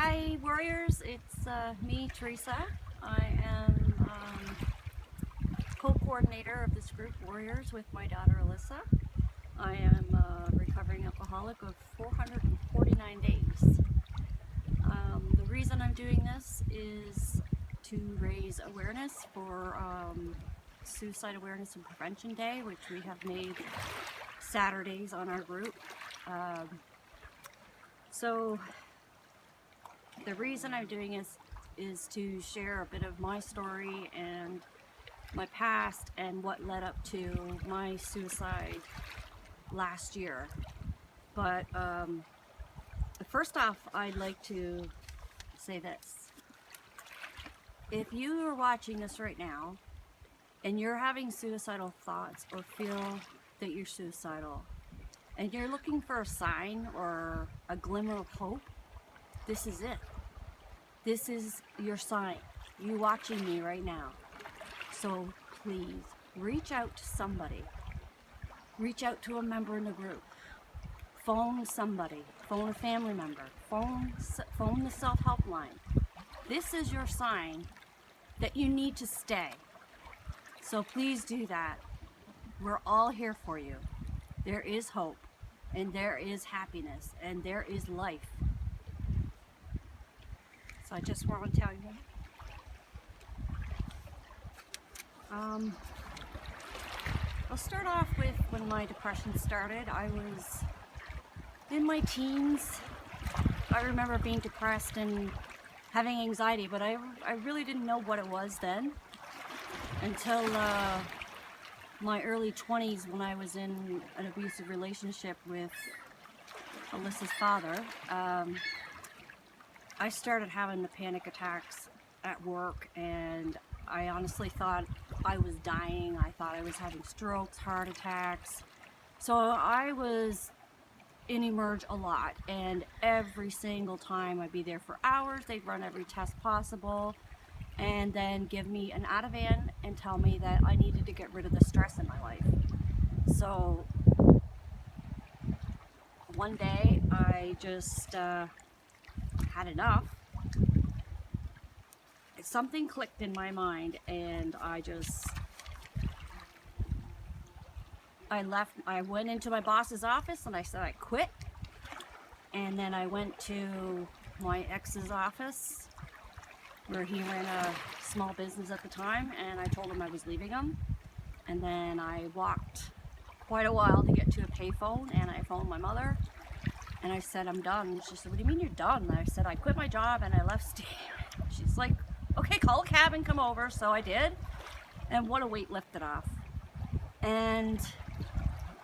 Hi Warriors, it's me, Teresa. I am co-coordinator of this group, Warriors, with my daughter Alyssa. I am a recovering alcoholic of 449 days. The reason I'm doing this is to raise awareness for Suicide Awareness and Prevention Day, which we have made Saturdays on our group. So the reason I'm doing this is to share a bit of my story and my past and what led up to my suicide last year. But first off, I'd like to say this. If you are watching this right now and you're having suicidal thoughts or feel that you're suicidal and you're looking for a sign or a glimmer of hope, this is it. This is your sign. You watching me right now. So please reach out to somebody. Reach out to a member in the group. Phone somebody. Phone a family member. Phone the self-help line. This is your sign that you need to stay. So please do that. We're all here for you. There is hope, and there is happiness, and there is life. So I just want to tell you. I'll start off with when my depression started. I was in my teens. I remember being depressed and having anxiety, but I really didn't know what it was then until my early 20s, when I was in an abusive relationship with Alyssa's father. I started having the panic attacks at work, and I honestly thought I was dying. I thought I was having strokes, heart attacks. So I was in Emerge a lot, and every single time I'd be there for hours. They'd run every test possible and then give me an Ativan and tell me that I needed to get rid of the stress in my life. So one day I just had enough. Something clicked in my mind, and I left. I went into my boss's office and I said I quit. And then I went to my ex's office, where he ran a small business at the time, and I told him I was leaving him. And then I walked quite a while to get to a payphone, and I phoned my mother, and I said, I'm done. She said, what do you mean you're done? And I said, I quit my job and I left Steve. She's like, okay, call a cab and come over. So I did, and what a weight lifted off. And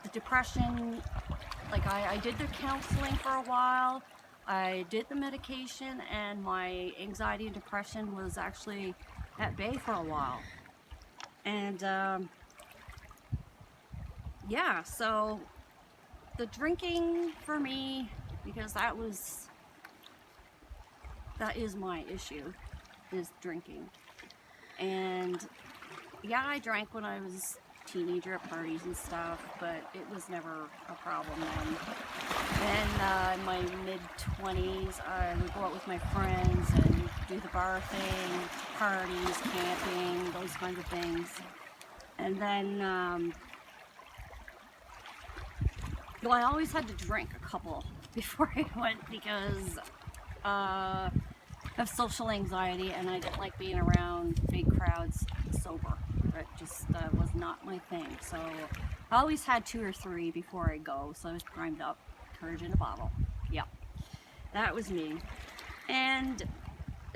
the depression, like I did the counseling for a while, I did the medication, and my anxiety and depression was actually at bay for a while. And yeah, so the drinking for me, because that is my issue, is drinking. And yeah, I drank when I was a teenager at parties and stuff, but it was never a problem then. Then in my mid-20s, I would go out with my friends and do the bar thing, parties, camping, those kinds of things. And then, well, I always had to drink a couple before I went, because of social anxiety, and I didn't like being around big crowds sober. It just was not my thing. So I always had 2 or 3 before I go, so I was primed up, courage in a bottle. Yeah, that was me. And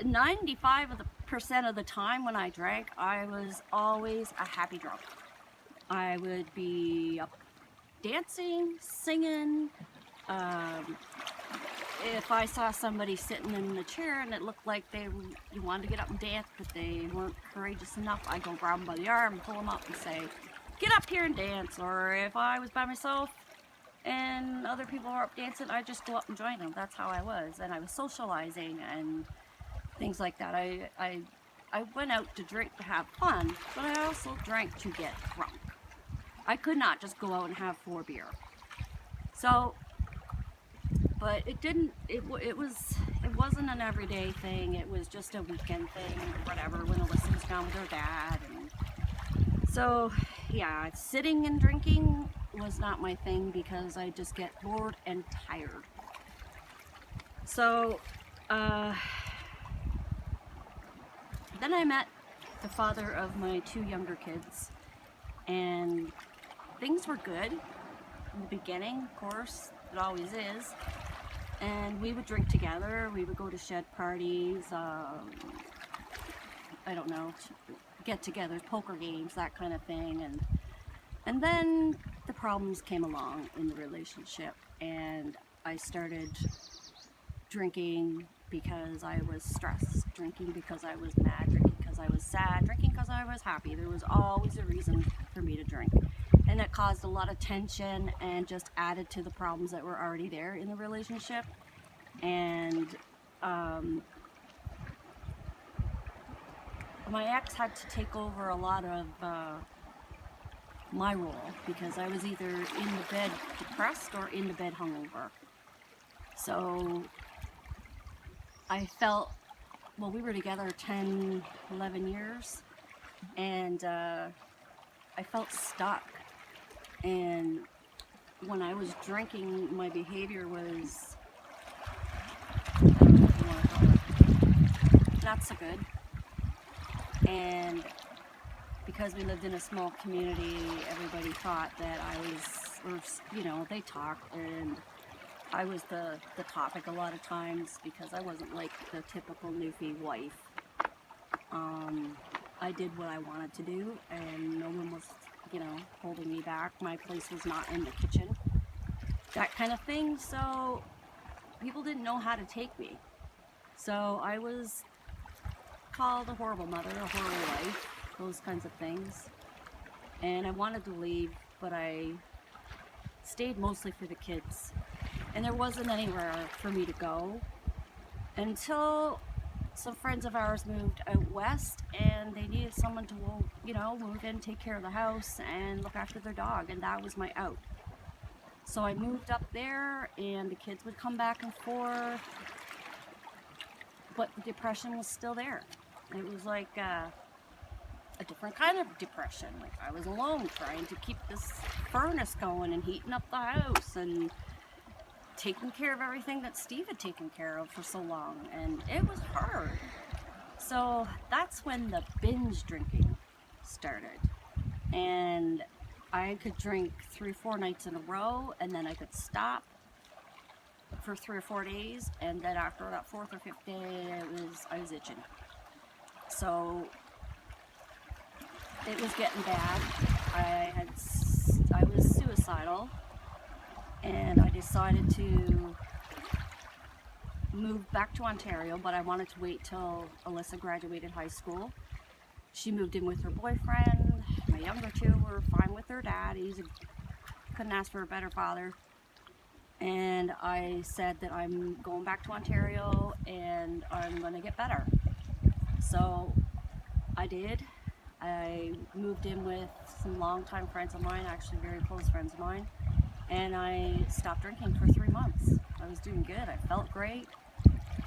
95% of the time when I drank, I was always a happy drunk. I would be up dancing, singing. If I saw somebody sitting in the chair and it looked like they wanted to get up and dance, but they weren't courageous enough, I'd go grab them by the arm and pull them up and say, get up here and dance. Or if I was by myself and other people were up dancing, I'd just go up and join them. That's how I was. And I was socializing and things like that. I went out to drink to have fun, but I also drank to get drunk. I could not just go out and have 4 beer. So but it didn't, it wasn't an everyday thing. It was just a weekend thing or whatever when Alyssa was gone with her dad. And so yeah, sitting and drinking was not my thing because I just get bored and tired. So then I met the father of my 2 younger kids, and things were good in the beginning, of course, it always is. And we would drink together, we would go to shed parties, I don't know, get-togethers, poker games, that kind of thing. And then the problems came along in the relationship, and I started drinking because I was stressed, drinking because I was mad, drinking because I was sad, drinking because I was happy. There was always a reason for me to drink. And it caused a lot of tension and just added to the problems that were already there in the relationship. And my ex had to take over a lot of my role because I was either in the bed depressed or in the bed hungover. So I felt, well, we were together 10, 11 years, and I felt stuck. And when I was drinking, my behavior was, I don't know what you want to call it, not so good. And because we lived in a small community, everybody thought that I was, or, you know, they talked, and I was the topic a lot of times because I wasn't like the typical newfie wife. I did what I wanted to do, and no one was, you know, holding me back. My place was not in the kitchen, that kind of thing. So people didn't know how to take me. So I was called a horrible mother, a horrible wife, those kinds of things. And I wanted to leave, but I stayed mostly for the kids. And there wasn't anywhere for me to go until some friends of ours moved out west, and they needed someone to, you know, move in, take care of the house, and look after their dog, and that was my out. So I moved up there, and the kids would come back and forth, but the depression was still there. It was like a different kind of depression. Like I was alone trying to keep this furnace going and heating up the house and taking care of everything that Steve had taken care of for so long, and it was hard. So that's when the binge drinking started, and I could drink 3 or 4 nights in a row, and then I could stop for 3 or 4 days, and then after that 4th or 5th day, I was itching. So it was getting bad. I was suicidal, and I decided to move back to Ontario, but I wanted to wait till Alyssa graduated high school. She moved in with her boyfriend. My younger 2 were fine with their dad. Couldn't ask for a better father. And I said that I'm going back to Ontario and I'm going to get better. So I did. I moved in with some longtime friends of mine, actually very close friends of mine, and I stopped drinking for 3 months. I was doing good. I felt great.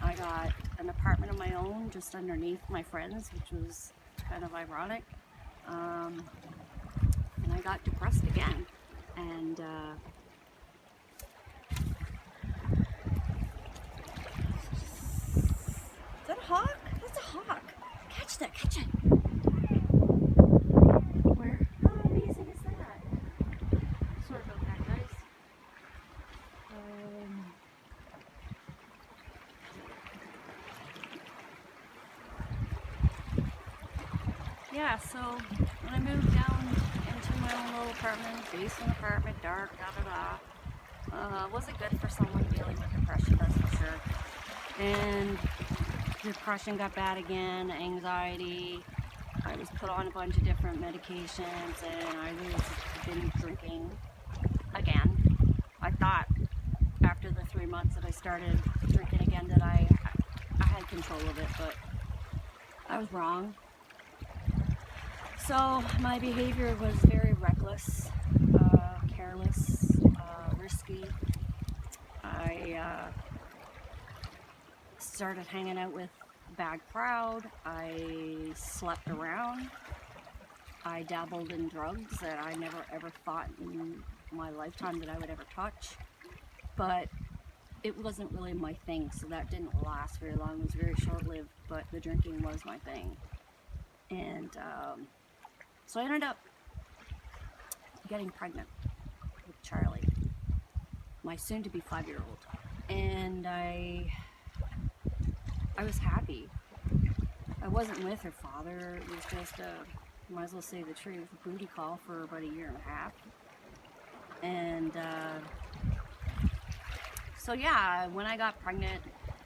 I got an apartment of my own just underneath my friends, which was kind of ironic. And I got depressed again. And is that a hawk? That's a hawk. Catch that, catch it. Where? How amazing is that? Sorry about that, guys. Yeah, so when I moved down into my own little apartment, basement apartment, dark, wasn't good for someone dealing with depression, that's for sure. And depression got bad again, anxiety. I was put on a bunch of different medications, and I was been drinking again. I thought after the 3 months that I started drinking again that I had control of it, but I was wrong. So my behavior was very reckless, careless, risky. I I started hanging out with a bad crowd. I slept around. I dabbled in drugs that I never ever thought in my lifetime that I would ever touch. But it wasn't really my thing, so that didn't last very long. It was very short-lived, but the drinking was my thing. And so I ended up getting pregnant with Charlie, my soon-to-be 5-year-old. And I was happy. I wasn't with her father. It was just might as well say the truth, a booty call for about 1.5 years. And so yeah, when I got pregnant,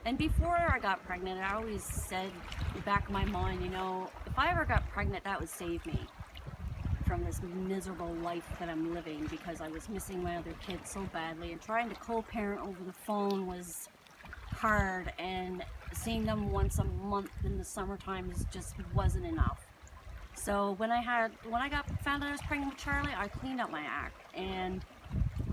and before I got pregnant, I always said in the back of my mind, you know, if I ever got pregnant, that would save me from this miserable life that I'm living, because I was missing my other kids so badly, and trying to co-parent over the phone was hard, and seeing them once a month in the summertime just wasn't enough. So when I found out I was pregnant with Charlie, I cleaned up my act, and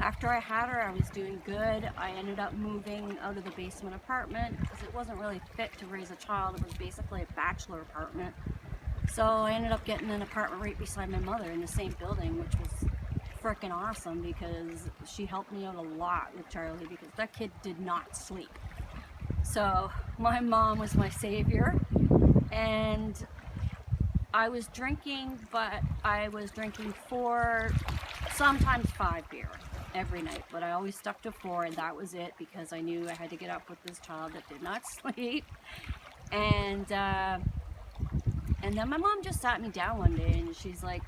after I had her, I was doing good. I ended up moving out of the basement apartment because it wasn't really fit to raise a child. It was basically a bachelor apartment. So I ended up getting an apartment right beside my mother in the same building, which was freaking awesome because she helped me out a lot with Charlie, because that kid did not sleep. So my mom was my savior, and I was drinking, but I was drinking 4, sometimes 5 beer every night, but I always stuck to 4, and that was it, because I knew I had to get up with this child that did not sleep. And then my mom just sat me down one day, and she's like,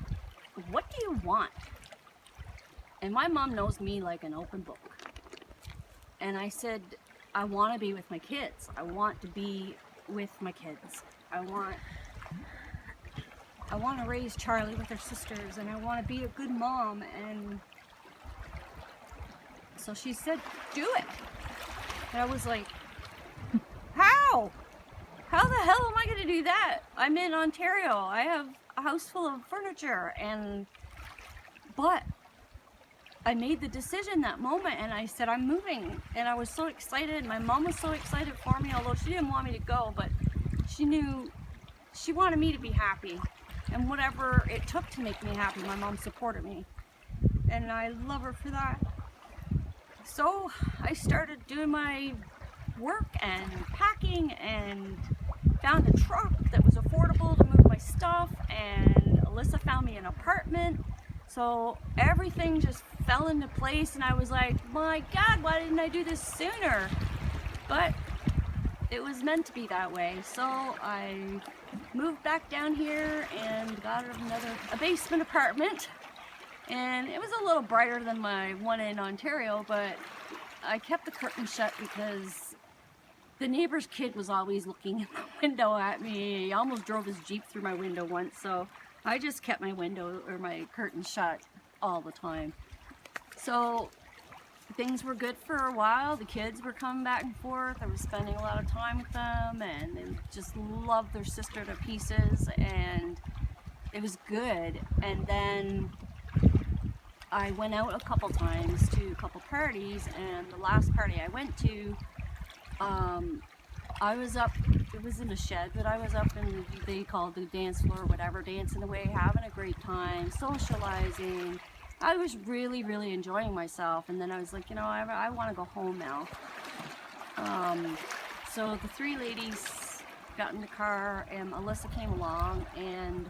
"What do you want?" And my mom knows me like an open book. And I said, "I want to be with my kids. I want to be with my kids. I want to raise Charlie with her sisters, and I want to be a good mom." And so she said, "Do it." And I was like, "How? How the hell am I going to do that? I'm in Ontario. I have a house full of furniture." But I made the decision that moment, and I said, "I'm moving." And I was so excited. My mom was so excited for me, although she didn't want me to go, but she knew she wanted me to be happy. And whatever it took to make me happy, my mom supported me. And I love her for that. So I started doing my work and packing, and found a truck that was affordable to move my stuff, and Alyssa found me an apartment. So everything just fell into place, and I was like, my God, why didn't I do this sooner? But it was meant to be that way. So I moved back down here and got a basement apartment, and it was a little brighter than my one in Ontario, but I kept the curtain shut because the neighbor's kid was always looking in the window at me. He almost drove his Jeep through my window once, so I just kept my curtain shut all the time. So things were good for a while. The kids were coming back and forth. I was spending a lot of time with them, and they just loved their sister to pieces, and it was good. And then I went out a couple times to a couple parties, and the last party I went to, I was up, it was in a shed, but I was up in, they called the dance floor or whatever, dancing away, having a great time, socializing. I was really, really enjoying myself. And then I was like, you know, I want to go home now. So the 3 ladies got in the car, and Alyssa came along, and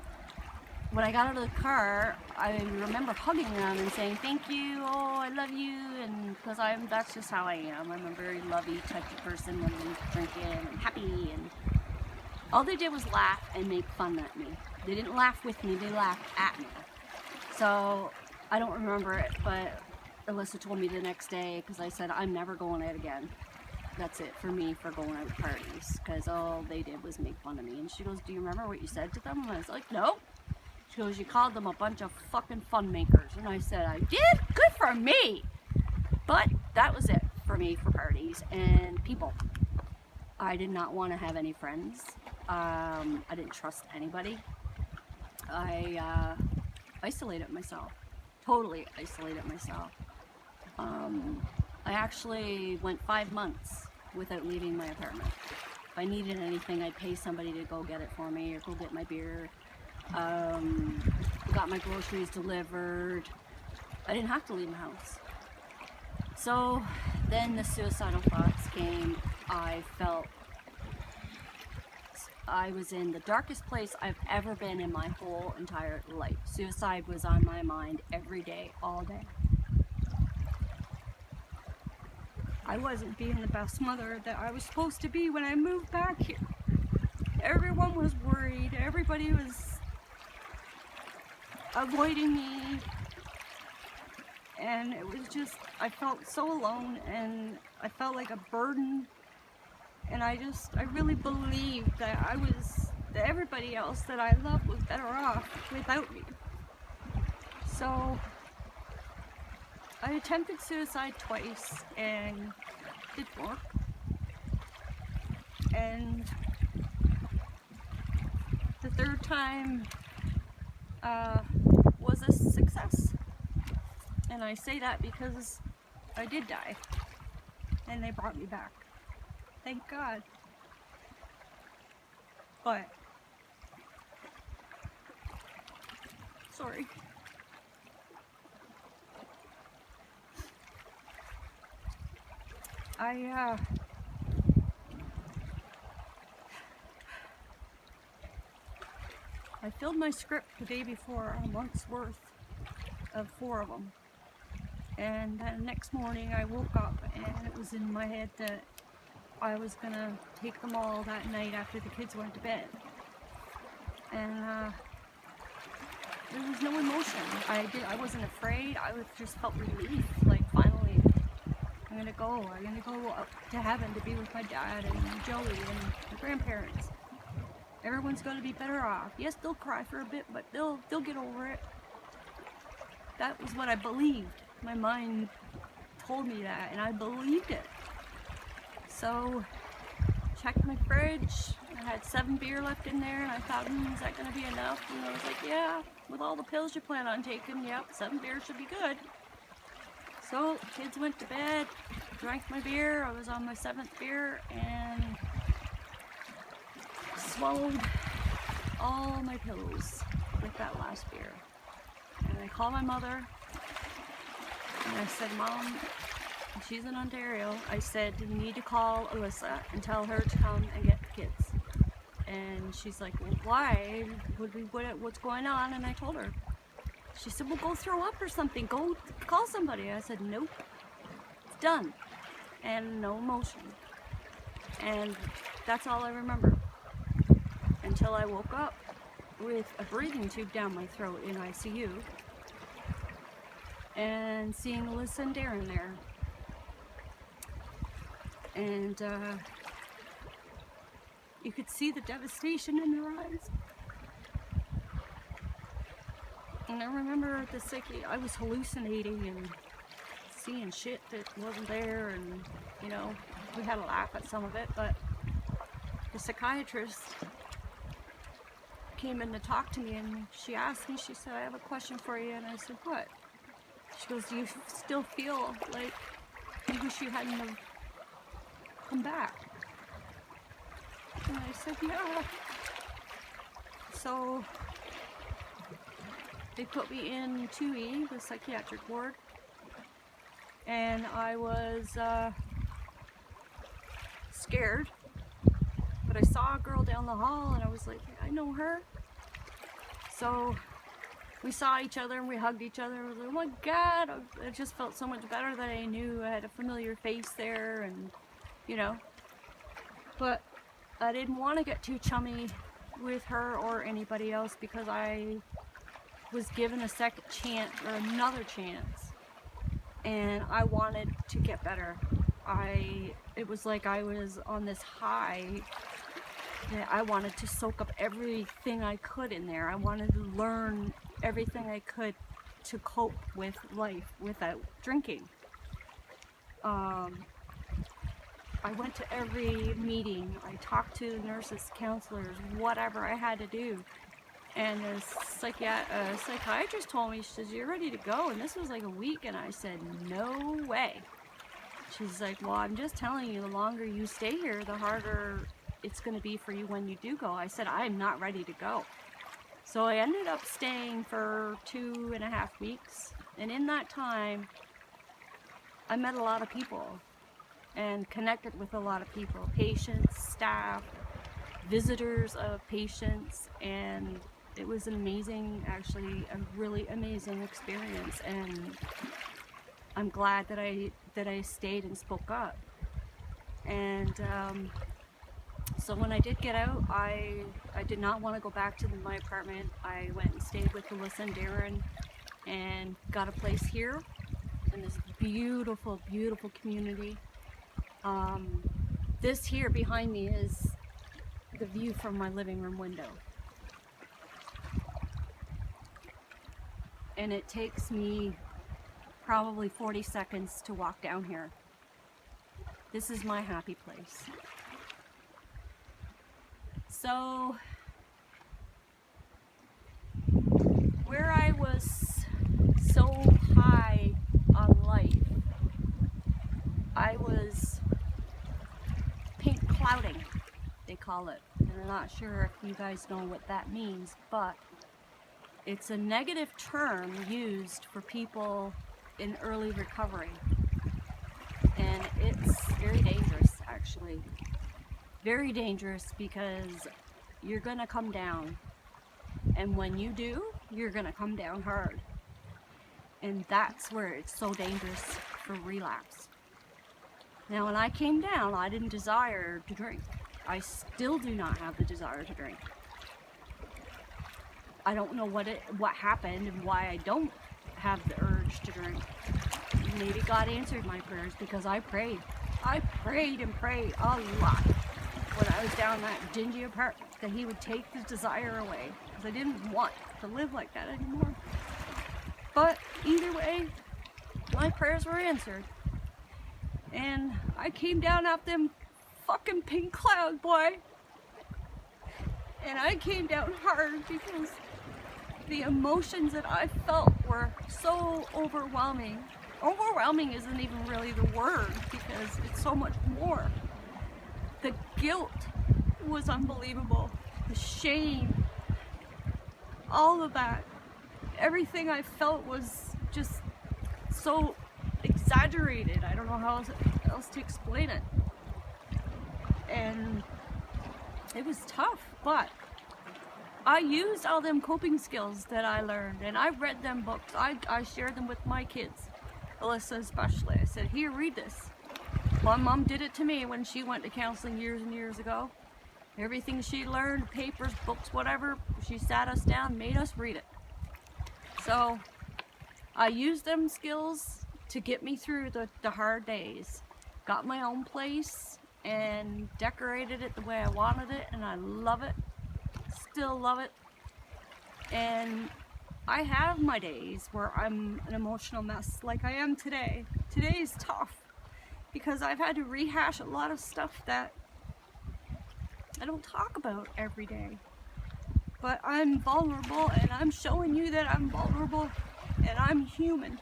when I got out of the car, I remember hugging them and saying, "Thank you, oh, I love you," and because that's just how I am. I'm a very lovey type of person when I'm drinking and happy, and all they did was laugh and make fun at me. They didn't laugh with me, they laughed at me. So I don't remember it, but Alyssa told me the next day, because I said, "I'm never going out again. That's it for me for going out to parties," because all they did was make fun of me. And she goes, "Do you remember what you said to them?" And I was like, "No." She goes, "You called them a bunch of fucking fun makers." And I said, "I did? Good for me." But that was it for me for parties and people. I did not want to have any friends. I didn't trust anybody. I isolated myself. Totally isolated myself. I I actually went 5 months without leaving my apartment. If I needed anything, I'd pay somebody to go get it for me or go get my beer. Got my groceries delivered. I didn't have to leave my house. So then the suicidal thoughts came. I felt I was in the darkest place I've ever been in my whole entire life. Suicide was on my mind every day, all day. I wasn't being the best mother that I was supposed to be when I moved back here. Everyone was worried. Everybody was avoiding me. And it was just, I felt so alone and I felt like a burden. And I really believed that that everybody else that I loved was better off without me. So I attempted suicide twice and didn't work. And the third time was a success. And I say that because I did die. And they brought me back. Thank God. But sorry. I filled my script the day before, a month's worth of 4 of them. And then next morning I woke up and it was in my head that I was gonna take them all that night after the kids went to bed. And there was no emotion. I wasn't afraid. I just felt relief. Like, finally, I'm gonna go up to heaven to be with my dad and Joey and my grandparents. Everyone's gonna be better off. Yes, they'll cry for a bit, but they'll get over it. That was what I believed. My mind told me that, and I believed it. So, checked my fridge. I had 7 beer left in there, and I thought, is that going to be enough? And I was like, yeah, with all the pills you plan on taking, yep, 7 beers should be good. So, kids went to bed, drank my beer. I was on my 7th beer, and swallowed all my pills with that last beer. And I called my mother, and I said, Mom, she's in Ontario. I said, you need to call Alyssa and tell her to come and get the kids. And she's like, well, why? What's going on? And I told her. She said, well, go throw up or something. Go call somebody. I said, nope. It's done. And no emotion. And that's all I remember. Until I woke up with a breathing tube down my throat in ICU. And seeing Alyssa and Darren there. And you could see the devastation in their eyes. And I remember I was hallucinating and seeing shit that wasn't there, and you know, we had a laugh at some of it, but the psychiatrist came in to talk to me, and she asked me, she said, I have a question for you. And I said, what? She goes, do you still feel like you wish you hadn't have come back? And I said, yeah. So they put me in 2E, the psychiatric ward, and I was scared, but I saw a girl down the hall and I was like, I know her. So we saw each other and we hugged each other. I was like, oh my God, it just felt so much better that I knew I had a familiar face there, and you know. But I didn't want to get too chummy with her or anybody else because I was given a second chance or another chance, and I wanted to get better. It was like I was on this high that I wanted to soak up everything I could in there. I wanted to learn everything I could to cope with life without drinking. I went to every meeting. I talked to nurses, counselors, whatever I had to do. And the psychiatrist told me, she says, you're ready to go. And this was like a week, and I said, no way. she's like, well, I'm just telling you, the longer you stay here, the harder it's going to be for you when you do go. I said, I'm not ready to go. So I ended up staying for 2.5 weeks. And in that time, I met a lot of people and connected with a lot of people, patients, staff, visitors of patients, and it was an amazing, actually a really amazing experience, and I'm glad that I stayed and spoke up. And so when I did get out, I did not want to go back to my apartment. I went and stayed with Alyssa and Darren and got a place here in this beautiful, beautiful community. This here behind me is the view from my living room window. And it takes me probably 40 seconds to walk down here. This is my happy place. So, where I was so high on life, I was pink clouding, they call it. And I'm not sure if you guys know what that means, but it's a negative term used for people in early recovery. And it's very dangerous, actually. Very dangerous, because you're gonna come down. And when you do, you're gonna come down hard. And that's where it's so dangerous for relapse. Now, when I came down, I didn't desire to drink. I still do not have the desire to drink. I don't know what happened and why I don't have the urge to drink. Maybe God answered my prayers, because I prayed. I prayed and prayed a lot when I was down in that dingy apartment, that He would take the desire away, because I didn't want to live like that anymore. But either way, my prayers were answered. And I came down off them fucking pink clouds, boy. And I came down hard, because the emotions that I felt were so overwhelming. Overwhelming isn't even really the word, because it's so much more. The guilt was unbelievable. The shame, all of that. Everything I felt was just so exaggerated. I don't know how else to explain it. And it was tough, but I used all them coping skills that I learned, and I read them books. I shared them with my kids, Alyssa especially. I said, here, read this. My mom did it to me when she went to counseling years and years ago. Everything she learned, papers, books, whatever, she sat us down, made us read it. So I used them skills to get me through the hard days. Got my own place and decorated it the way I wanted it, and I love it. Still love it. And I have my days where I'm an emotional mess, like I am today. Today is tough, because I've had to rehash a lot of stuff that I don't talk about every day. But I'm vulnerable, and I'm showing you that I'm vulnerable, and I'm human.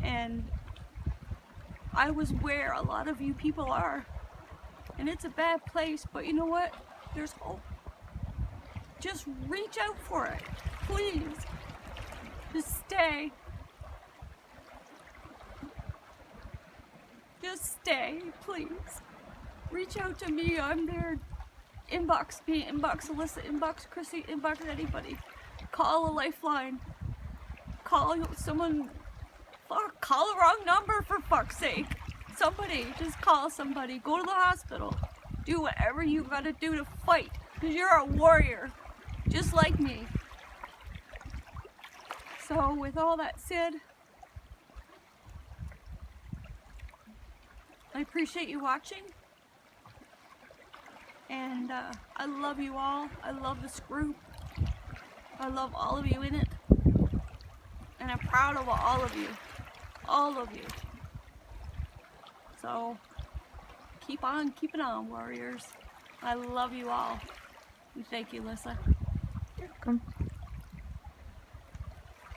And I was where a lot of you people are. And it's a bad place, but you know what? There's hope. Just reach out for it, please. Just stay. Just stay, please. Reach out to me. I'm there. Inbox me, inbox Alyssa, inbox Chrissy, inbox anybody. Call a lifeline. Call someone. Fuck, call a wrong number, for fuck's sake. Somebody, just call somebody. Go to the hospital. Do whatever you gotta do to fight, because you're a warrior, just like me. So with all that said, I appreciate you watching. And I love you all. I love this group. I love all of you in it. And I'm proud of all of you. All of you. So, keep on keeping on, warriors. I love you all. And thank you, Alyssa. You're welcome.